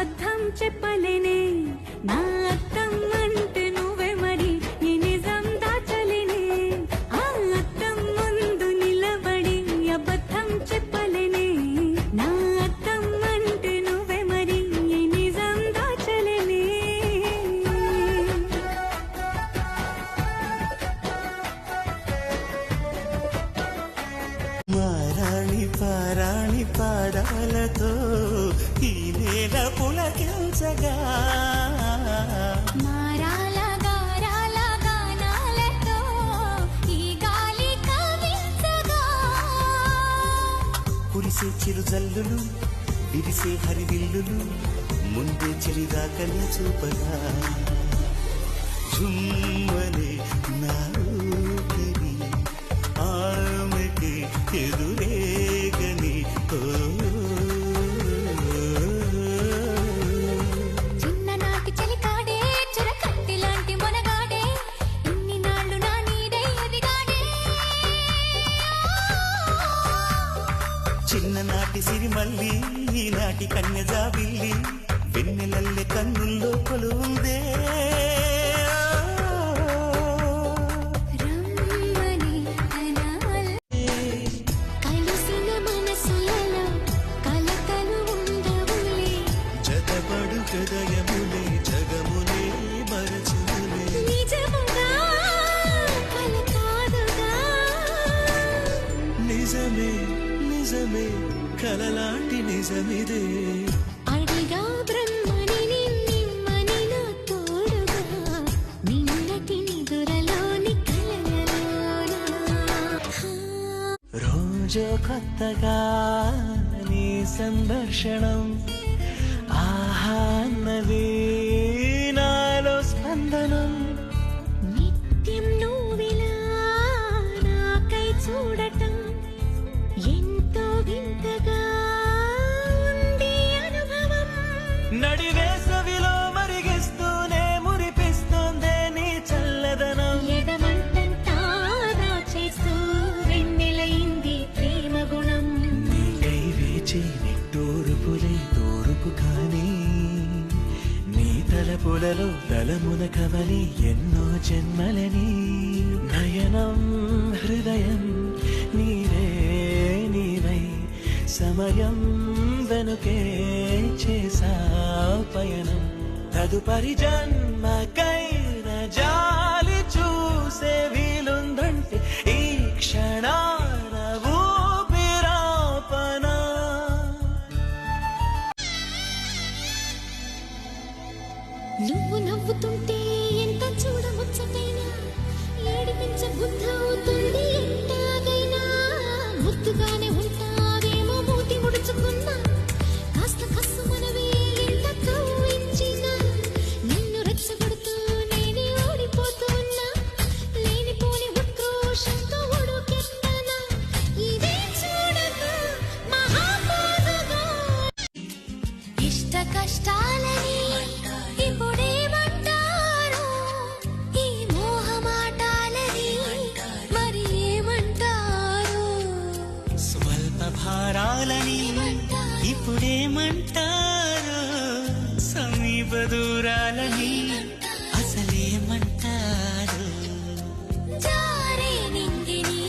అబద్ధం చెప్పలేనే నా అర్థం అంటే నువ్వే మరి ఈ నిజం దాచలేనే ఆ అర్థం ముందు నిలబడి అబద్ధం చెప్పలేనే నా అర్థం అంటే నువ్వే మరి ఈ నిజం దాచలేనే మారాణి పారాణి పాదాలతో ఈ నేల పులకించగా మారాల గారాల గానాలతో ఈ గాలి కవించగా కురిసే చిరుజల్లులు విరిసే హరివిల్లులు ముందే చెలిదాకనే చూపగా జుమ్మనే నా ఊపిరి ఆమెకి ఎదురేగని చిన్ననాటి చలికాడే చురకత్తి లాంటి మొనగాడే ఇన్ని నాళ్ళు నా నీడై ఎదిగాడే చిన్ననాటి సిరిమల్లి ఈనాటి కన్యజాబిల్లి వెన్నెలల్లె కన్నుల్లో కొలువుందే రమ్మని అనాల కలిసిన మనసులలో కలతలు ఉండవులే జతపడు హృదయములే జగమునే మరచులే నిజముగా కల కాదుగా నిజమే నిజమే కలలాంటి నిజమిదే అడిగా బ్రహ్మని నిమ్మని నా తోడుగా నిన్నటి నిదురలోని కలలలోనా రోజు కొత్తగా నీ సందర్శనం ఆహా అన్నది నాలో స్పందనం నిత్యం నువ్విలా నాకై చూడటం ఎంతో వింతగా ఉంది అనుభవం నడివేసవిలో మరిగిస్తూనే మురిపిస్తుందే నీ చల్లదనం ఎడమంటంతా దాచేస్తూ వెన్నెలైంది ప్రేమ గుణం నీకై వేచి నిట్టూరుపులే తూరుపు కానీ నీ తలపులలో తలమున కవలి ఎన్నో జన్మలని నయనం హృదయం నీవే నీవై సమయం వెనుకే చేసా పయనం తదుపరి జన్మకైన జాలి చూసే వీలుందంటే ఈ క్షణాన ఊపిరాపనా నువ్వు నవ్వుతుంటే ఎంత చూడముచ్చటైనా ఏడిపించ బుద్ధి అవుతుంది ఎంతగైనా ముద్దుగానే ఉంటావేమో మూతి ముడుచుకున్నా కాస్త కస్సు మనవే ఎంత కవ్వించినా నిన్ను రెచ్చగొడుతూ నేనే ఓడిపోతున్నా లేనిపోని ఉక్రోషంతో ఉడుకెత్తనా ఇదే చూడక మహాపోదుగా ఇష్ట కష్టాలని ఇప్పుడేమంటారు ఈ మోహమాటాలని మరి ఏమంటారు స్వల్ప భారాలని ఇప్పుడేమంటారు సమీప దూరాలని అసలేమంటారు జారే నింగిని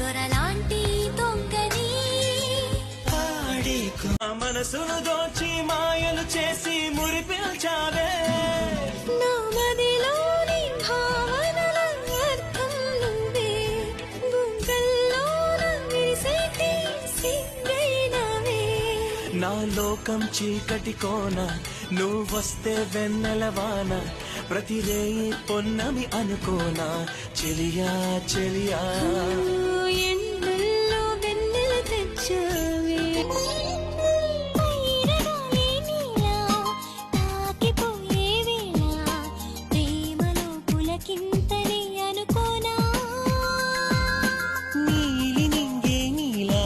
దొరలాంటి దొంగని పాడేకు ఆ మనసును దోచి మాయలు చేసి మురిపిల్చావే నా మదిలోని భావనల అర్థం నువ్వే గుండెల్లోన విరిసేటి సింగైనవే నా లోకం చీకటి కోన నువ్వొస్తే వెన్నెలవాన ప్రతి రేయి పొన్నమి అనుకోనా చెలియా చెలియా ఎండల్లో వెన్నెల తెచ్చావే పైరగాలి నీలా తాకిపోయే వేళ ప్రేమలో పులకింతని అనుకోనా నీలి నింగే నీలా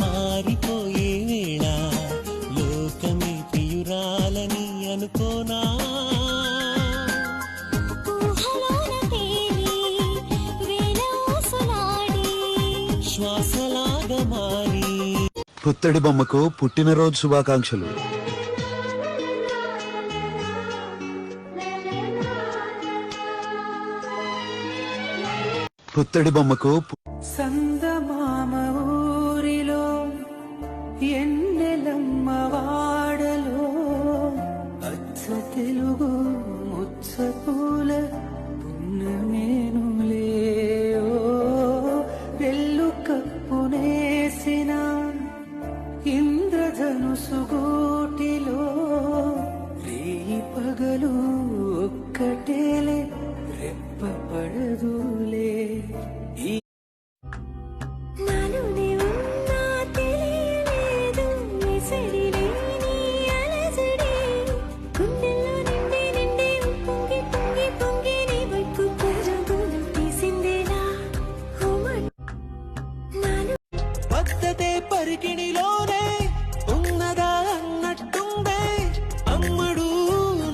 మారిపోయే వేళ లోకమే ప్రియురాలని అనుకోనా ఊహలోన తేలి వేల ఊసులాడి శ్వాసలాగా మారి పుత్తడి బొమ్మకు పుట్టినరోజు శుభాకాంక్షలు. పుత్తడి బొమ్మకు సందమామ ఊరిలో ఎన్నెలమ్మ వాడలో అచ్చ తెలుగు ముచ్చ పూల పున్నమేనులే వెల్లు కప్పునేసిన ఇంద్రధనుసు గూటిలో రేయి పగలు ఒక్కటేలే రెప్ప పడదులే ఈ నాలోనే ఉన్నా తెలియలేదు మెసడి లేని అలజడి గుండెల్లో నిండి నిండి పొంగి పొంగి పొంగి నీ వైపు పరుగులు తీసిందేనా నాలో పద్ధతే పరికిణిలోనే ఉన్నదా అన్నట్టుందే అమ్మడు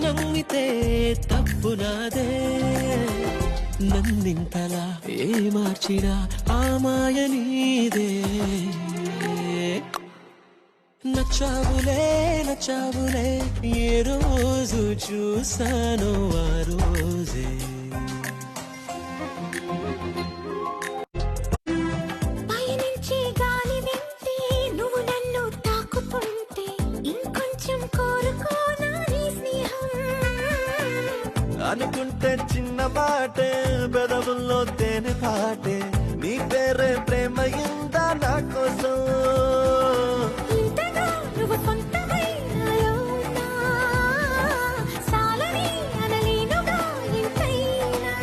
నమ్మితే తప్పు నాదే నన్నింతలా ఏ మార్చినా ఆ మాయ నీదే నచ్చావులే నచ్చావులే ఏ రోజు చూసానో ఆ రోజే పయనించే గాలి వింటే నువ్వు నన్ను తాకుతుంటే ఇంకొంచెం కోరుకోనా నీ స్నేహం అనుకుంటే చిన్న మాటే పెదవుల్లో తేనె పాటే నీ పేరే ప్రేమ ఇందా నా కోసం ఇంతగా నువ్వు సొంతమై నాలో ఉన్నా సాలని అనలేనుగా ఇంతైనా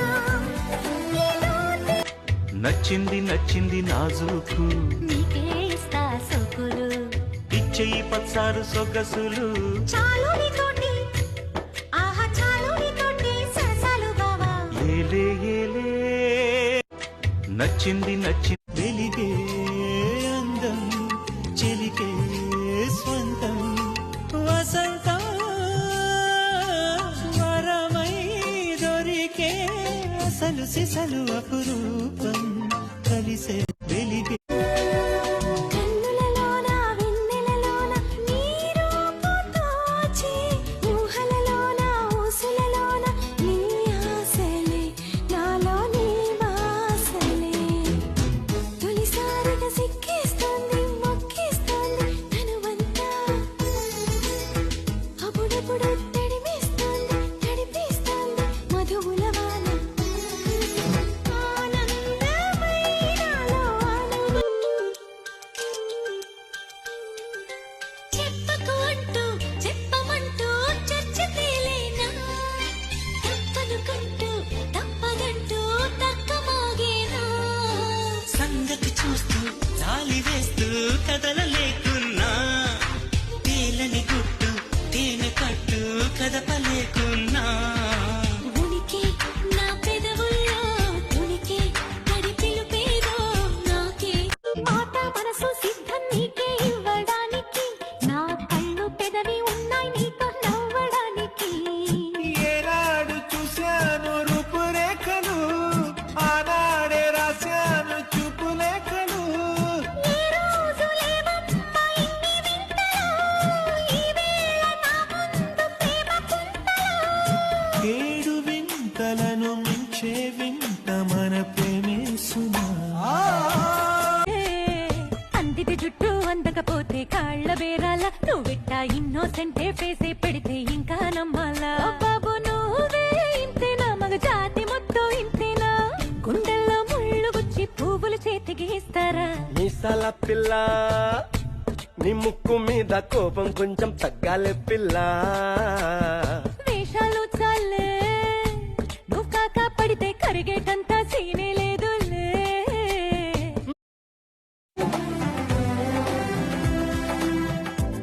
ఏదో నచ్చింది నచ్చింది నాజుకు నీకే ఇస్తా సోకులు ఇచ్చేయి పచ్చారు సొగసులు చాలు నీతోటి ఆహా చాలు నీతోటి సరసాలు బావా ఏలే ఏలే నచ్చింది నచ్చింది వెలిగే అందం చెలికే స్వంతం వసంతం వరమై దొరికే అసలు సిసలు అపురూపం కలిసే వెలిగే కన్నులలోన వెన్నెలలోన నీ రూపు తోచి ఊహలలోన ఊసులలోన నీ ఆశలే నాలో నీ వాసలే తొలిసారిగా సిక్కిస్తుంది మొక్కిస్తుంది తనువంతా అప్పుడప్పుడు తడిమిస్తుంది తడిపిస్తుంది మధువుల వాన ఆనందమైనాలో ఆనందం చెప్పకు అంటూ చెప్పమంటూ చర్చ తేలేనా తప్పనుకుంటూ తప్పదంటూ తక్కమోగేనా సంగతి చూస్తూ జాలి వేస్తూ కదలలేకున్నా తేలని గుట్టు తేనె పట్టు కదపలేకున్నా ఉనికి నా పెదవుల్లో తునికి తడి పిలుపేదో నాకే మాట మనసు సిద్ధం నీకే ఇవ్వడానికి నా కళ్ళు పెదవి ఉన్నాయి నీతో నవ్వడానికి ఏనాడు చూశాను రూపురేఖలు ఆనాడే రాశాను చూపులేఖలు ఏ రోజు లేవమ్మా ఇన్ని వింతలు ఈ వేళ నా ముందు ప్రేమ కుంతలు ఏడు వింతలను మించే వింత మన ప్రేమే సుమా అందిటి జుట్టు అందకపోతే కాళ్ళ బేరాల నువ్విట్టా ఇన్నోసెంటే ఫేసే పెడితే ఇంకా నమ్మాలా బాబు నువ్వే ఇంతేనా మగ జాతి మొత్తం ఇంతేనా గుండెల్లో ముళ్ళు గుచ్చి పువ్వులు చేతికి ఇస్తారా మీసాల పిల్ల నీ ముక్కు మీద కోపం కొంచెం తగ్గాలి పిల్ల వేషాలు చాలే నువ్వు కాక పడితే కరిగేటంత సీనే లేదులే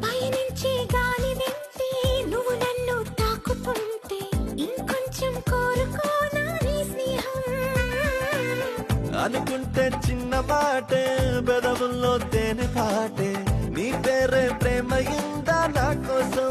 పయనించే గాలి వింటే నువ్వు నన్ను తాకుతుంటే ఇంకొంచెం కోరుకోనా నీ స్నేహం అనుకుంటే చిన్న మాటే పెదవుల్లో తేనె పాటే నీ పేరే ప్రేమ ఇందా నా కోసం